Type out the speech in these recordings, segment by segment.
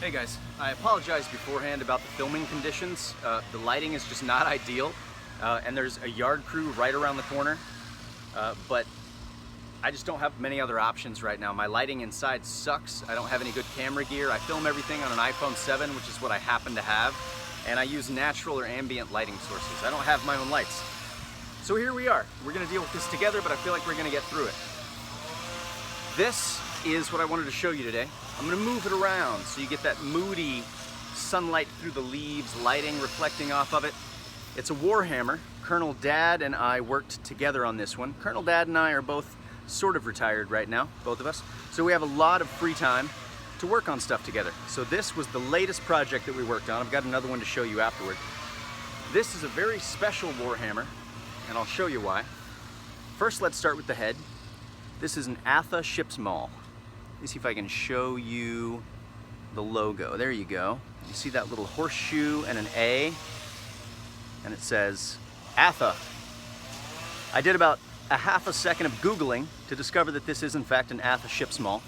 Hey guys, I apologize beforehand about the filming conditions. The lighting is just not ideal, and there's a yard crew right around the corner, but I just don't have many other options right now. My lighting inside sucks. I don't have any good camera gear. I film everything on an iPhone 7, which is what I happen to have, and I use natural or ambient lighting sources. I don't have my own lights. So here we are. We're gonna deal with this together, but I feel like we're gonna get through it. This is what I wanted to show you today. I'm gonna move it around so you get that moody sunlight through the leaves, lighting reflecting off of it. It's a Warhammer. Colonel Dad and I worked together on this one. Colonel Dad and I are both sort of retired right now, both of us. So we have a lot of free time to work on stuff together. So this was the latest project that we worked on. I've got another one to show you afterward. This is a very special Warhammer, and I'll show you why. First, let's start with the head. This is an ATHA ship's Maul. Let me see if I can show you the logo. There you go. You see that little horseshoe and an A, and it says ATHA. I did about a half a second of Googling to discover that this is in fact an ATHA ship's Maul.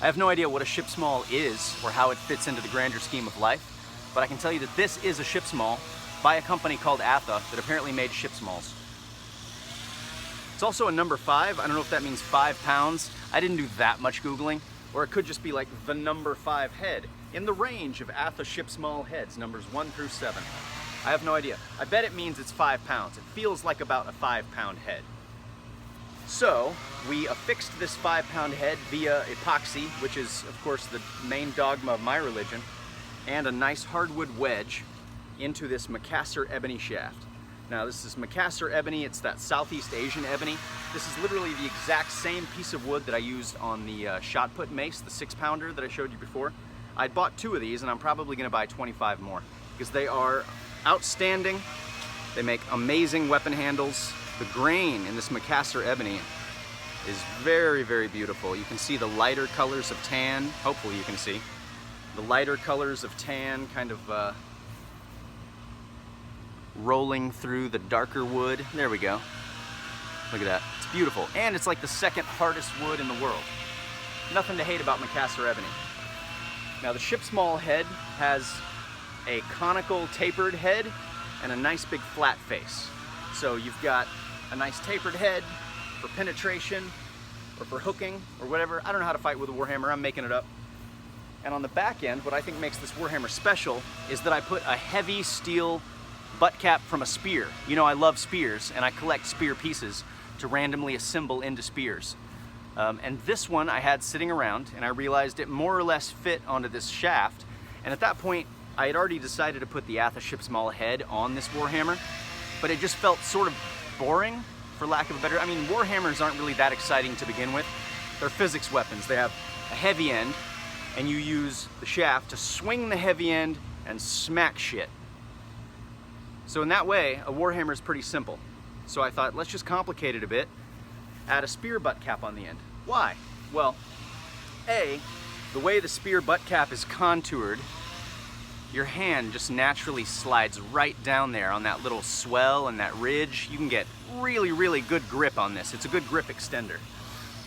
I have no idea what a ship's Maul is or how it fits into the grander scheme of life, but I can tell you that this is a ship's Maul by a company called ATHA that apparently made ship's Mauls. It's also a number 5. I don't know if that means 5 pounds. I didn't do that much Googling. Or it could just be like the number 5 head in the range of ATHA ship's Maul heads, numbers 1 through 7. I have no idea. I bet it means it's 5 pounds. It feels like about a 5-pound head. So we affixed this 5-pound head via epoxy, which is of course the main dogma of my religion, and a nice hardwood wedge into this Macassar ebony shaft. Now this is Macassar ebony, it's that Southeast Asian ebony. This is literally the exact same piece of wood that I used on the shot put mace, the 6-pounder that I showed you before. I bought 2 of these and I'm probably gonna buy 25 more because they are outstanding. They make amazing weapon handles. The grain in this Macassar ebony is very, very beautiful. You can see the lighter colors of tan, hopefully you can see. The lighter colors of tan kind of rolling through the darker wood. There we go. Look at that. It's beautiful. And it's like the second hardest wood in the world. Nothing to hate about Macassar ebony. Now the ship's Maul head has a conical tapered head and a nice big flat face. So you've got a nice tapered head for penetration or for hooking or whatever. I don't know how to fight with a Warhammer. I'm making it up. And on the back end, what I think makes this Warhammer special is that I put a heavy steel butt cap from a spear. You know I love spears and I collect spear pieces to randomly assemble into spears. And this one I had sitting around and I realized it more or less fit onto this shaft. And at that point I had already decided to put the ATHA ship's Maul head on this Warhammer, but it just felt sort of boring, for lack of a better. I mean, Warhammers aren't really that exciting to begin with. They're physics weapons. They have a heavy end and you use the shaft to swing the heavy end and smack shit. So in that way, a Warhammer is pretty simple. So I thought, let's just complicate it a bit, add a spear butt cap on the end. Why? Well, A, the way the spear butt cap is contoured, your hand just naturally slides right down there on that little swell and that ridge. You can get really, really good grip on this. It's a good grip extender.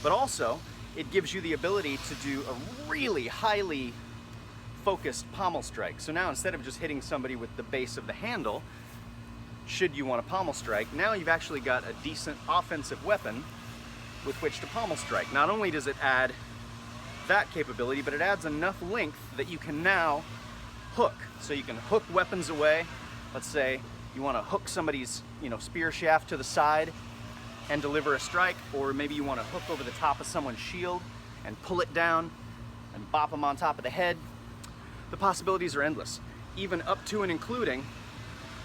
But also, it gives you the ability to do a really highly focused pommel strike. So now instead of just hitting somebody with the base of the handle, should you want to pommel strike, now you've actually got a decent offensive weapon with which to pommel strike. Not only does it add that capability, but it adds enough length that you can now hook. So you can hook weapons away. Let's say you want to hook somebody's, spear shaft to the side and deliver a strike, or maybe you want to hook over the top of someone's shield and pull it down and bop them on top of the head. The possibilities are endless, even up to and including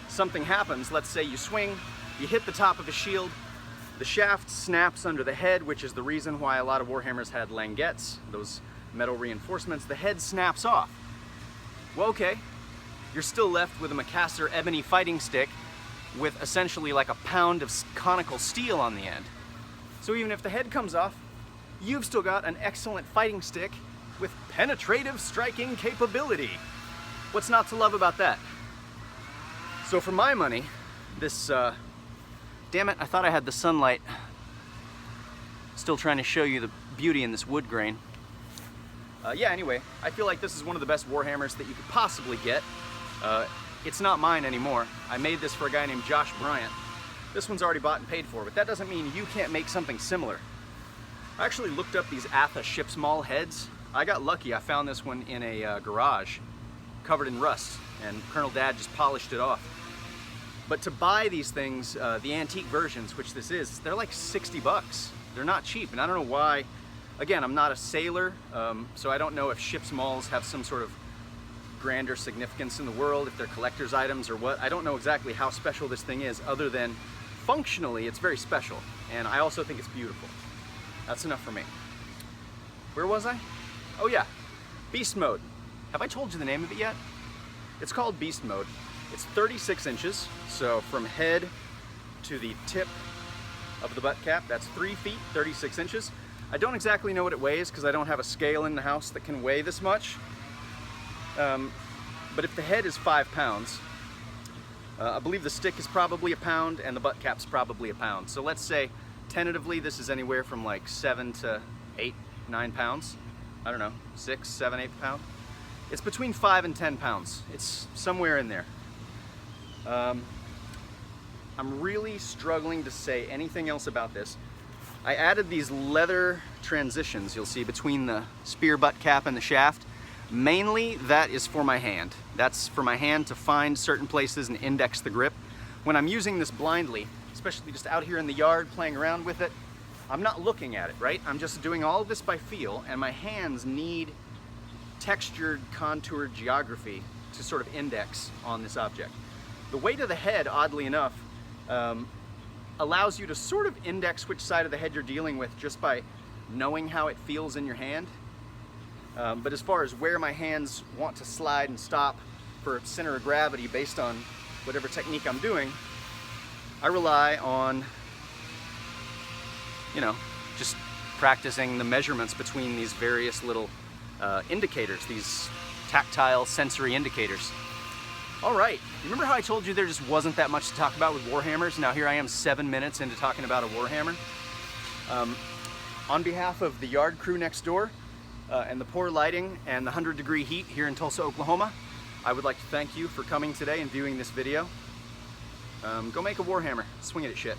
something happens. Let's say you swing, you hit the top of a shield, the shaft snaps under the head, which is the reason why a lot of Warhammers had languettes, those metal reinforcements. The head snaps off. Well, okay, you're still left with a Macassar ebony fighting stick with essentially like a pound of conical steel on the end. So even if the head comes off, you've still got an excellent fighting stick with penetrative striking capability. What's not to love about that? So for my money, this, damn it, I thought I had the sunlight. Still trying to show you the beauty in this wood grain. Yeah, anyway, I feel like this is one of the best Warhammers that you could possibly get. It's not mine anymore. I made this for a guy named Josh Bryant. This one's already bought and paid for, but that doesn't mean you can't make something similar. I actually looked up these ATHA ship's Maul heads. I got lucky. I found this one in a garage covered in rust, and Colonel Dad just polished it off. But to buy these things, the antique versions, which this is, they're like 60 bucks. They're not cheap, and I don't know why. Again, I'm not a sailor, so I don't know if ship's Mauls have some sort of grander significance in the world, if they're collector's items or what. I don't know exactly how special this thing is, other than functionally it's very special, and I also think it's beautiful. That's enough for me. Where was I? Oh yeah, Beast Mode. Have I told you the name of it yet? It's called Beast Mode. It's 36 inches, so from head to the tip of the butt cap, that's 3 feet, 36 inches. I don't exactly know what it weighs because I don't have a scale in the house that can weigh this much. But if the head is 5 pounds, I believe the stick is probably a pound and the butt cap's probably a pound. So let's say tentatively this is anywhere from like 7 to 8, 9 pounds. I don't know, 6, 7, 8 pounds. It's between 5 and 10 pounds. It's somewhere in there. I'm really struggling to say anything else about this. I added these leather transitions, you'll see, between the spear butt cap and the shaft. Mainly, that is for my hand. That's for my hand to find certain places and index the grip. When I'm using this blindly, especially just out here in the yard playing around with it, I'm not looking at it, right? I'm just doing all of this by feel, and my hands need textured, contoured geography to sort of index on this object. The weight of the head, oddly enough, allows you to sort of index which side of the head you're dealing with just by knowing how it feels in your hand. But as far as where my hands want to slide and stop for center of gravity based on whatever technique I'm doing, I rely on, you know, just practicing the measurements between these various little indicators, these tactile sensory indicators. All right, remember how I told you there just wasn't that much to talk about with Warhammers? Now here I am 7 minutes into talking about a Warhammer. On behalf of the yard crew next door, and the poor lighting and the 100-degree heat here in Tulsa, Oklahoma, I would like to thank you for coming today and viewing this video. Go make a Warhammer, swing it at shit.